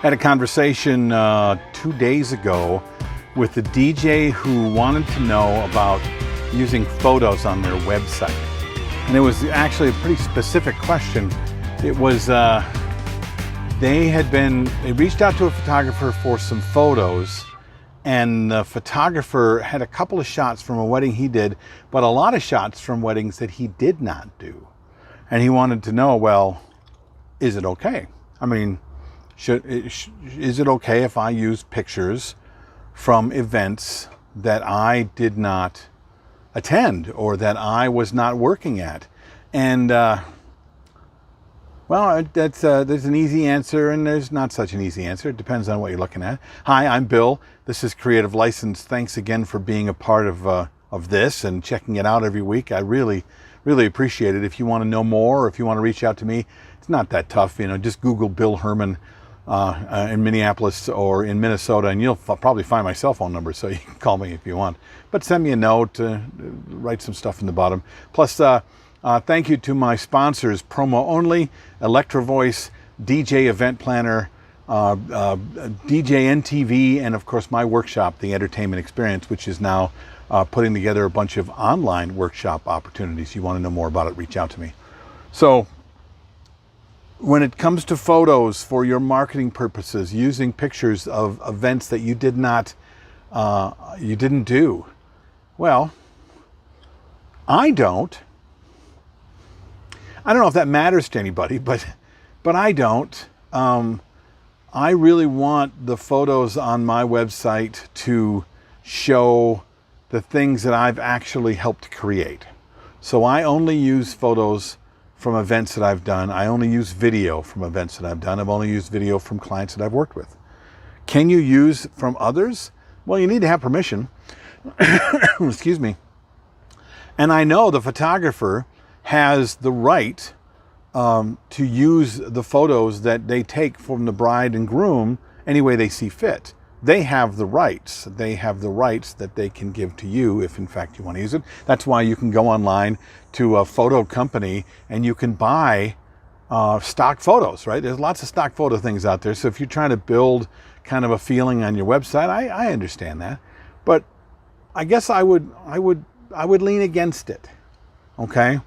Had a conversation 2 days ago with the DJ who wanted to know about using photos on their website. And it was actually a pretty specific question. It was, they reached out to a photographer for some photos, and the photographer had a couple of shots from a wedding he did, but a lot of shots from weddings that he did not do. And he wanted to know, well, is it okay? I mean, is it okay if I use pictures from events that I did not attend or that I was not working at? And well, there's an easy answer and there's not such an easy answer. It depends on what you're looking at. Hi, I'm Bill. This is Creative License. Thanks again for being a part of this and checking it out every week. I really appreciate it. If you want to know more or if you want to reach out to me, it's not that tough. You know, just Google Bill Herman in Minneapolis or in Minnesota, and you'll probably find my cell phone number, so you can call me if you want. But send me a note, write some stuff in the bottom. Plus, thank you to my sponsors, Promo Only, Electro Voice, DJ Event Planner, DJ NTV, and of course my workshop, The Entertainment Experience, which is now putting together a bunch of online workshop opportunities. You want to know more about it, reach out to me. So, when it comes to photos for your marketing purposes, using pictures of events that you didn't do, well, I don't know if that matters to anybody, but I don't. I really want the photos on my website to show the things that I've actually helped create. So I only use photos from events that I've done. I only use video from events that I've done. I've only used video from clients that I've worked with. Can you use from others? Well, you need to have permission. Excuse me. And I know the photographer has the right to use the photos that they take from the bride and groom any way they see fit. They have the rights. They have the rights that they can give to you if in fact you want to use it. That's why you can go online to a photo company and you can buy stock photos, right? There's lots of stock photo things out there. So if you're trying to build kind of a feeling on your website, I understand that. But I guess I would lean against it, okay?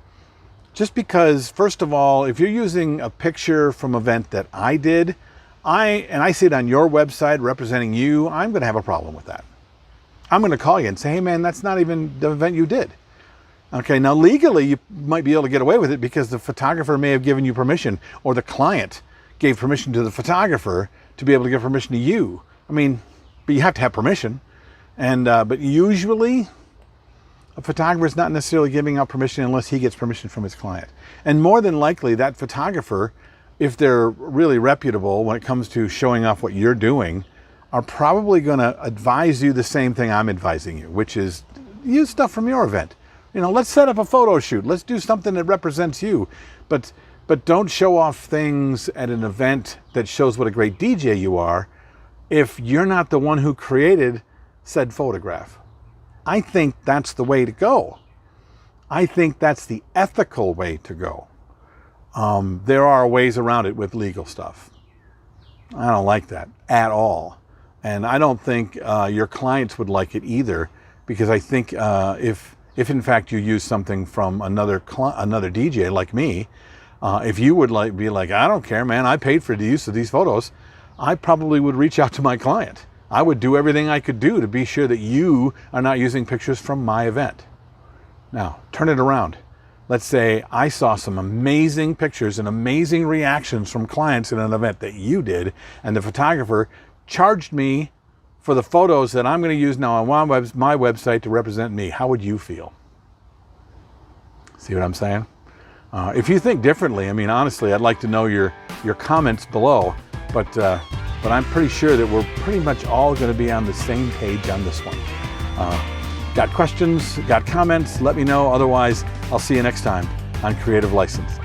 Just because, first of all, if you're using a picture from an event that I did, and I see it on your website representing you, I'm going to have a problem with that. I'm going to call you and say, hey man, that's not even the event you did. Okay, now legally you might be able to get away with it because the photographer may have given you permission, or the client gave permission to the photographer to be able to give permission to you. I mean, but you have to have permission. And but usually a photographer is not necessarily giving out permission unless he gets permission from his client. And more than likely that photographer, if they're really reputable when it comes to showing off what you're doing, are probably going to advise you the same thing I'm advising you, which is use stuff from your event. You know, let's set up a photo shoot. Let's do something that represents you. But don't show off things at an event that shows what a great DJ you are if you're not the one who created said photograph. I think that's the way to go. I think that's the ethical way to go. There are ways around it with legal stuff. I don't like that at all. And I don't think your clients would like it either, because I think if in fact you use something from another DJ like me, if you would be like, I don't care, man, I paid for the use of these photos, I probably would reach out to my client. I would do everything I could do to be sure that you are not using pictures from my event. Now, turn it around. Let's say I saw some amazing pictures and amazing reactions from clients in an event that you did, and the photographer charged me for the photos that I'm going to use now on my website to represent me. How would you feel? See what I'm saying? If you think differently, I mean, honestly, I'd like to know your comments below, but I'm pretty sure that we're pretty much all going to be on the same page on this one. Got questions, got comments, let me know. Otherwise, I'll see you next time on Creative License.